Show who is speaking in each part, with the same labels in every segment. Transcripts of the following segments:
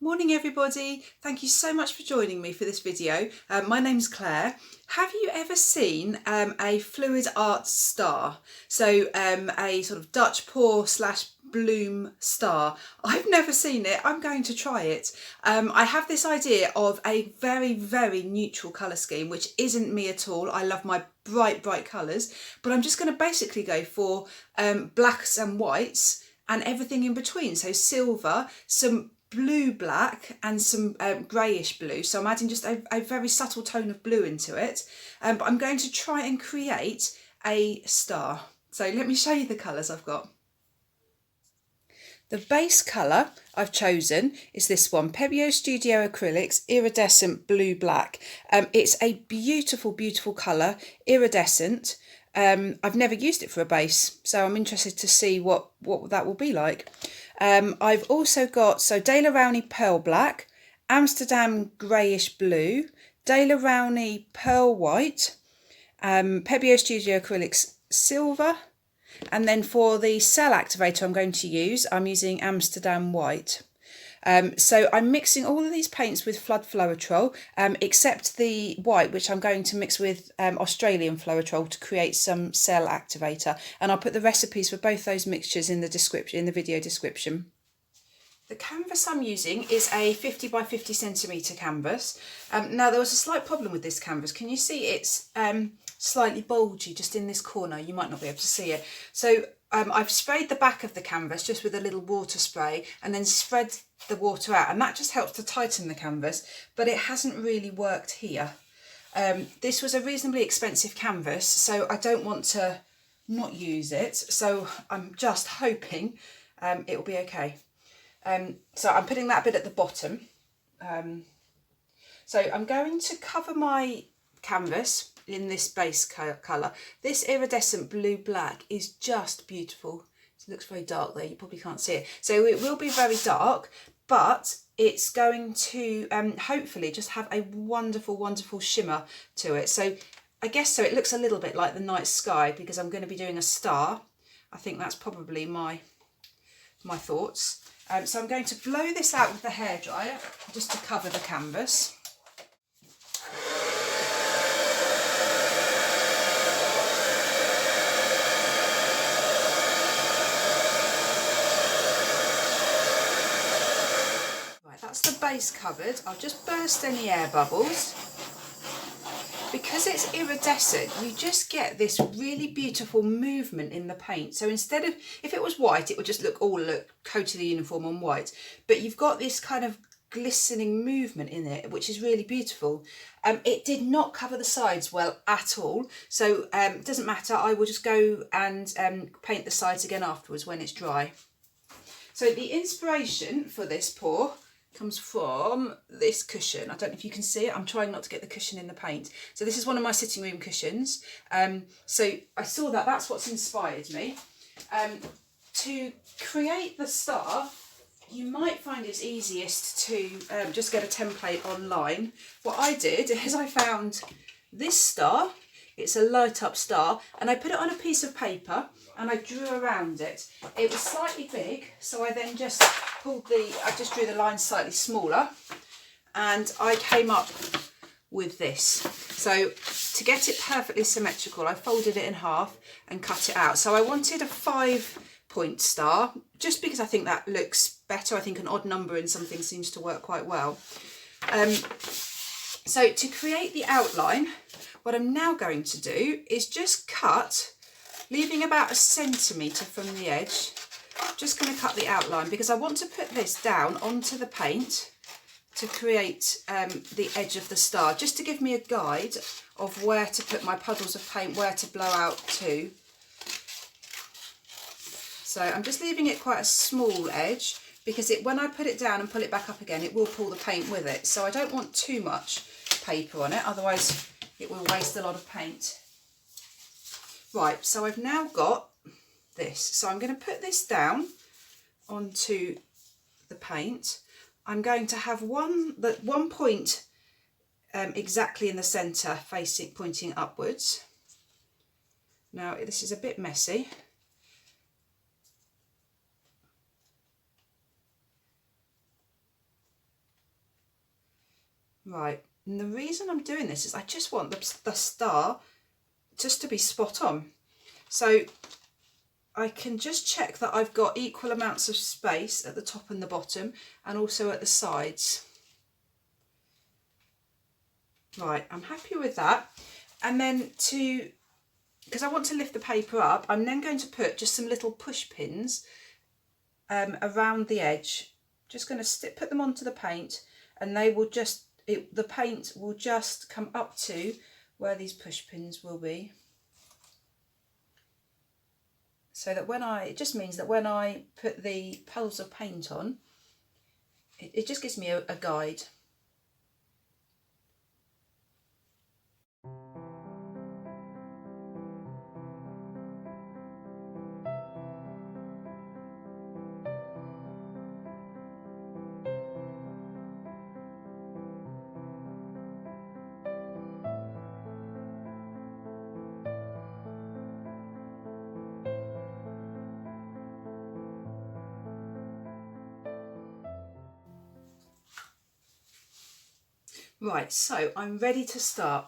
Speaker 1: Morning everybody, thank you so much for joining me for this video. My name's Claire. Have you ever seen a fluid art star? So a sort of Dutch pour / bloom star. I've never seen it, I'm going to try it. I have this idea of a very neutral colour scheme, which isn't me at all. I love my bright colours, but I'm just going to basically go for blacks and whites and everything in between. So silver, some blue black and some greyish blue, so I'm adding just a very subtle tone of blue into it, but I'm going to try and create a star. So let me show you the colours I've got. The base colour I've chosen is this one, Pebeo Studio Acrylics Iridescent Blue Black. It's a beautiful colour, iridescent. I've never used it for a base, so I'm interested to see what that will be like. I've also got Daler Rowney Pearl Black, Amsterdam Greyish Blue, Daler Rowney Pearl White, Pebeo Studio Acrylics Silver, and then for the cell activator I'm using Amsterdam White. So I'm mixing all of these paints with floetrol, except the white, which I'm going to mix with Australian floetrol to create some cell activator. And I'll put the recipes for both those mixtures in the description, in the video description. The canvas I'm using is a 50 by 50 centimetre canvas. Now there was a slight problem with this canvas. Can you see it's slightly bulgy just in this corner? You might not be able to see it. So I've sprayed the back of the canvas just with a little water spray and then spread the water out, and that just helps to tighten the canvas, but it hasn't really worked here. This was a reasonably expensive canvas, so I don't want to not use it, so I'm just hoping it will be okay. So I'm putting that bit at the bottom. So I'm going to cover my canvas in this base colour. This iridescent blue black is just beautiful. It looks very dark there, you probably can't see it. So it will be very dark, but it's going to hopefully just have a wonderful shimmer to it. So I guess so it looks a little bit like the night sky because I'm going to be doing a star. I think that's probably my thoughts. So I'm going to blow this out with the hairdryer just to cover the canvas. Right, that's the base covered. I'll just burst any air bubbles. Because it's iridescent, you just get this really beautiful movement in the paint. So instead of, if it was white, it would just look totally uniform on white. But you've got this kind of glistening movement in it, which is really beautiful. It did not cover the sides well at all. So it doesn't matter, I will just go and paint the sides again afterwards when it's dry. So the inspiration for this pour comes from this cushion. I don't know if you can see it. I'm trying not to get the cushion in the paint. So this is one of my sitting room cushions. So I saw that, that's what's inspired me. To create the star, you might find it's easiest to just get a template online. What I did is I found this star. It's a light up star, and I put it on a piece of paper and I drew around it. It was slightly big, so I then just I just drew the line slightly smaller, and I came up with this. So to get it perfectly symmetrical, I folded it in half and cut it out. So I wanted a 5-point star, just because I think that looks better. I think an odd number in something seems to work quite well. So to create the outline, what I'm now going to do is just cut, leaving about 1 centimetre from the edge. Just going to cut the outline because I want to put this down onto the paint to create the edge of the star, just to give me a guide of where to put my puddles of paint, where to blow out to. So I'm just leaving it quite a small edge because when I put it down and pull it back up again, it will pull the paint with it. So I don't want too much paper on it, otherwise it will waste a lot of paint. Right, so I've now got this. So I'm going to put this down onto the paint. I'm going to have one point exactly in the centre, pointing upwards. Now this is a bit messy. Right, and the reason I'm doing this is I just want the star just to be spot on. So I can just check that I've got equal amounts of space at the top and the bottom, and also at the sides. Right, I'm happy with that. And then because I want to lift the paper up, I'm then going to put just some little push pins around the edge. Just going to put them onto the paint, and they will just, the paint will just come up to where these push pins will be. So that it just means that when I put the puddles of paint on, it just gives me a guide. Right, so I'm ready to start.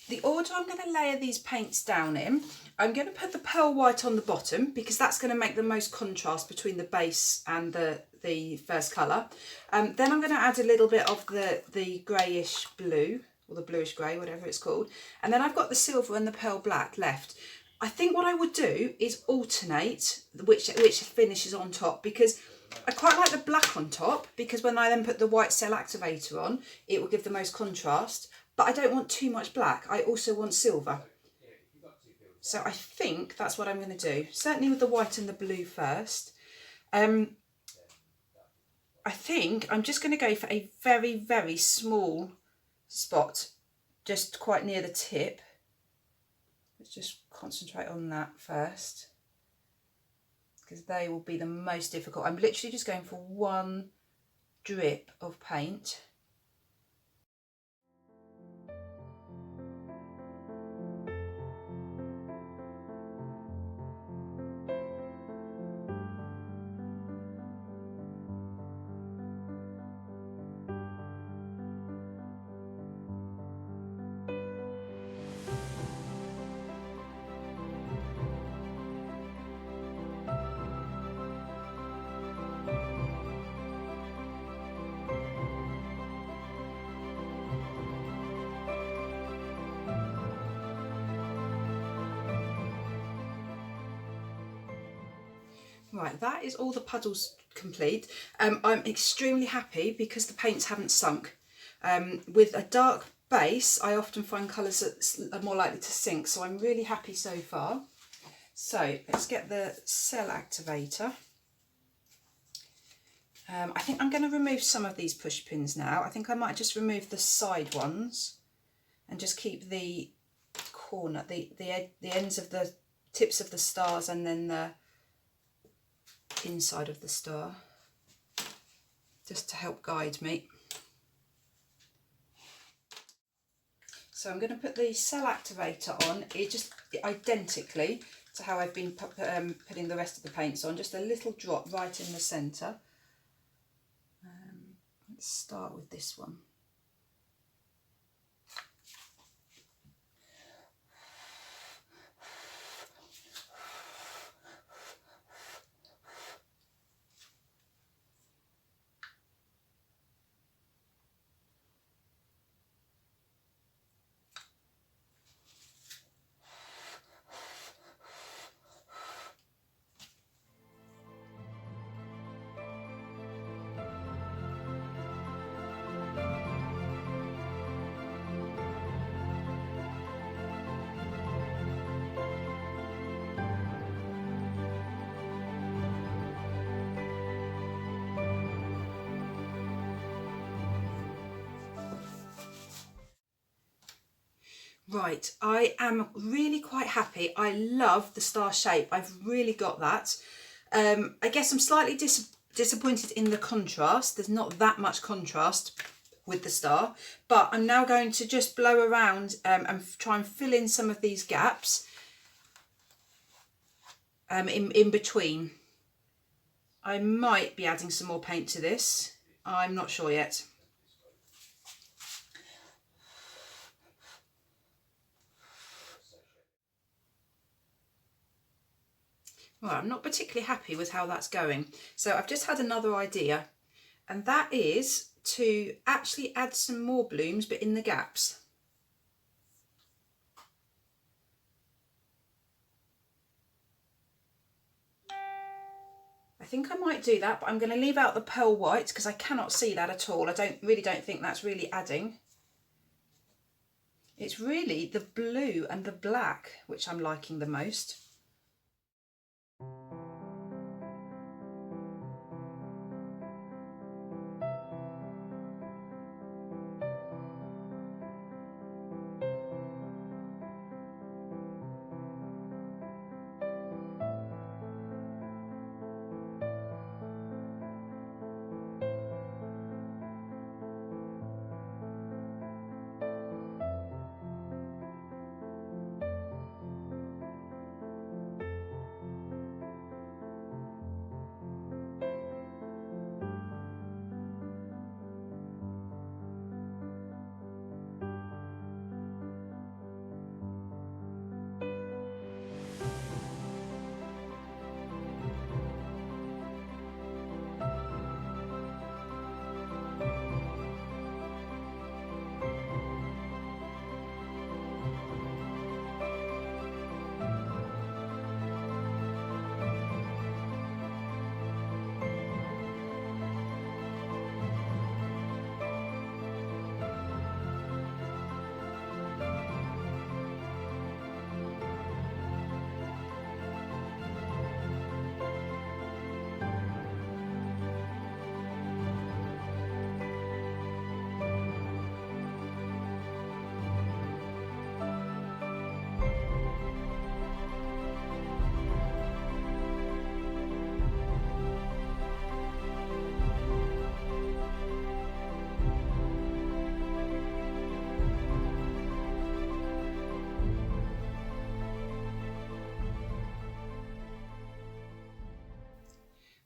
Speaker 1: The order I'm going to layer these paints down in, I'm going to put the pearl white on the bottom because that's going to make the most contrast between the base and the first colour. Then I'm going to add a little bit of the greyish blue, or the bluish grey, whatever it's called. And then I've got the silver and the pearl black left. I think what I would do is alternate which finishes on top, because I quite like the black on top, because when I then put the white cell activator on, it will give the most contrast, but I don't want too much black. I also want silver. So I think that's what I'm going to do. Certainly with the white and the blue first. I think I'm just going to go for a very, very small spot, just quite near the tip. Let's just concentrate on that first, because they will be the most difficult. I'm literally just going for one drip of paint. Right, that is all the puddles complete. I'm extremely happy because the paints haven't sunk. With a dark base, I often find colours that are more likely to sink, so I'm really happy so far. So let's get the cell activator. I think I'm going to remove some of these push pins now. I think I might just remove the side ones and just keep the corner, the ends of the tips of the stars, and then the inside of the star, just to help guide me. So I'm going to put the cell activator on, just identically to how I've been putting the rest of the paints on, just a little drop right in the centre. Let's start with this one. Right, I am really quite happy. I love the star shape. I've really got that. I guess I'm slightly disappointed in the contrast. There's not that much contrast with the star, but I'm now going to just blow around and try and fill in some of these gaps in between. I might be adding some more paint to this. I'm not sure yet. Well, I'm not particularly happy with how that's going. So I've just had another idea, and that is to actually add some more blooms, but in the gaps. I think I might do that, but I'm going to leave out the pearl white because I cannot see that at all. I really don't think that's really adding. It's really the blue and the black which I'm liking the most.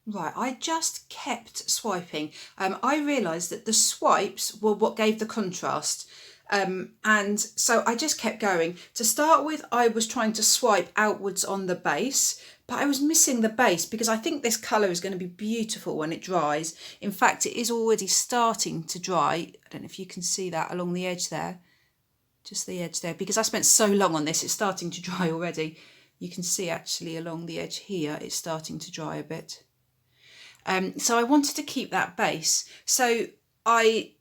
Speaker 1: Right, I just kept swiping. I realised that the swipes were what gave the contrast. And so I just kept going. To start with, I was trying to swipe outwards on the base, but I was missing the base because I think this colour is going to be beautiful when it dries. In fact, it is already starting to dry. I don't know if you can see that along the edge there, just the edge there, because I spent so long on this, it's starting to dry already. You can see actually along the edge here, it's starting to dry a bit. So I wanted to keep that base. So I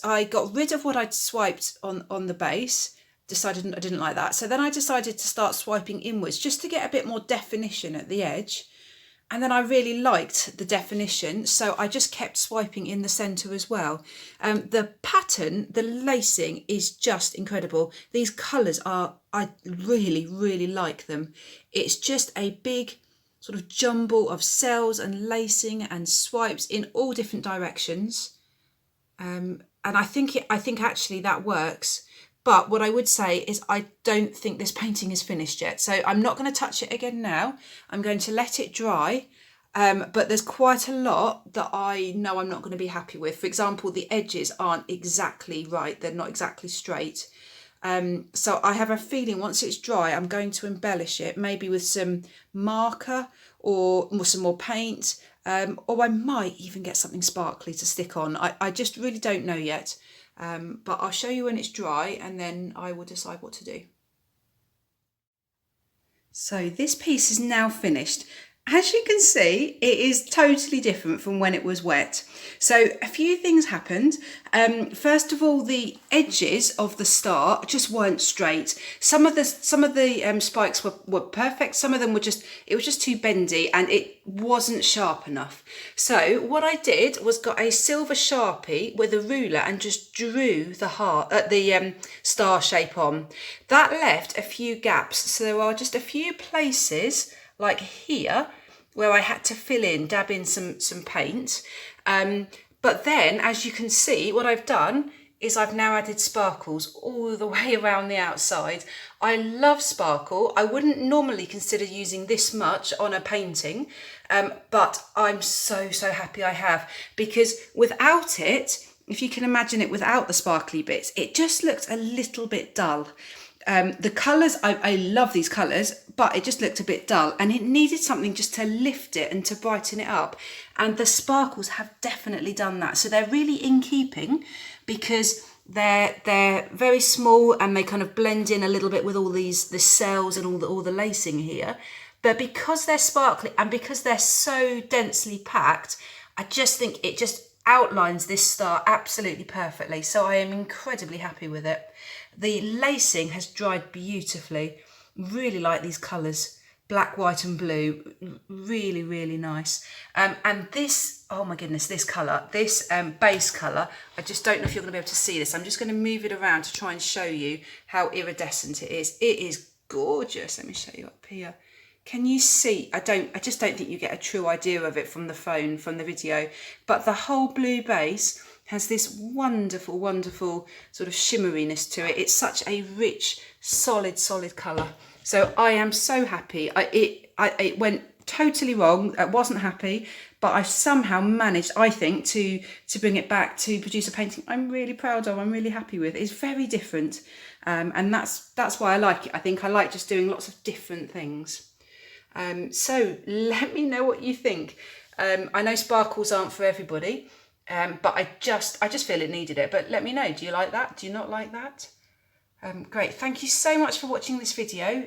Speaker 1: got rid of what I'd swiped on the base, decided I didn't like that. So then I decided to start swiping inwards just to get a bit more definition at the edge. And then I really liked the definition, so I just kept swiping in the centre as well. The pattern, the lacing is just incredible. These colours I really, really like them. It's just a big sort of jumble of cells and lacing and swipes in all different directions. And I think actually that works. But what I would say is I don't think this painting is finished yet. So I'm not going to touch it again now. I'm going to let it dry. But there's quite a lot that I know I'm not going to be happy with. For example, the edges aren't exactly right. They're not exactly straight. So I have a feeling once it's dry, I'm going to embellish it, maybe with some marker or some more paint, or I might even get something sparkly to stick on. I just really don't know yet, but I'll show you when it's dry and then I will decide what to do. So this piece is now finished. As you can see, it is totally different from when it was wet. So a few things happened. First of all, the edges of the star just weren't straight. Some of the spikes were perfect. Some of them it was just too bendy and it wasn't sharp enough. So what I did was got a silver Sharpie with a ruler and just drew the star shape on. That left a few gaps. So there are just a few places like here, where I had to dab in some paint. But then, as you can see, what I've done is I've now added sparkles all the way around the outside. I love sparkle. I wouldn't normally consider using this much on a painting, but I'm so happy I have, because without it, if you can imagine it without the sparkly bits, it just looked a little bit dull. The colours, I love these colours, but it just looked a bit dull and it needed something just to lift it and to brighten it up. And the sparkles have definitely done that. So they're really in keeping because they're very small and they kind of blend in a little bit with all the cells and all the lacing here. But because they're sparkly and because they're so densely packed, I just think it just outlines this star absolutely perfectly. So I am incredibly happy with it. The lacing has dried beautifully. Really like these colours, black, white and blue. Really, really nice. And this, oh my goodness, this colour, this base colour, I just don't know if you're going to be able to see this. I'm just going to move it around to try and show you how iridescent it is. It is gorgeous. Let me show you up here. Can you see? I just don't think you get a true idea of it from the phone, from the video, but the whole blue base has this wonderful, wonderful sort of shimmeriness to it. It's such a rich, solid colour. So I am so happy. It went totally wrong. I wasn't happy, but I somehow managed, I think, to bring it back to produce a painting I'm really proud of. I'm really happy with. It's very different, and that's why I like it. I think I like just doing lots of different things. So let me know what you think. I know sparkles aren't for everybody, but I just feel it needed it. But let me know, do you like that? Do you not like that? Great, thank you so much for watching this video.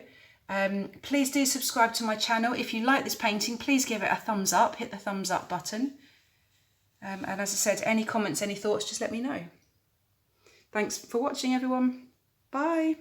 Speaker 1: Please do subscribe to my channel. If you like this painting, please give it a thumbs up, hit the thumbs up button. And as I said, any comments, any thoughts, just let me know. Thanks for watching, everyone. Bye.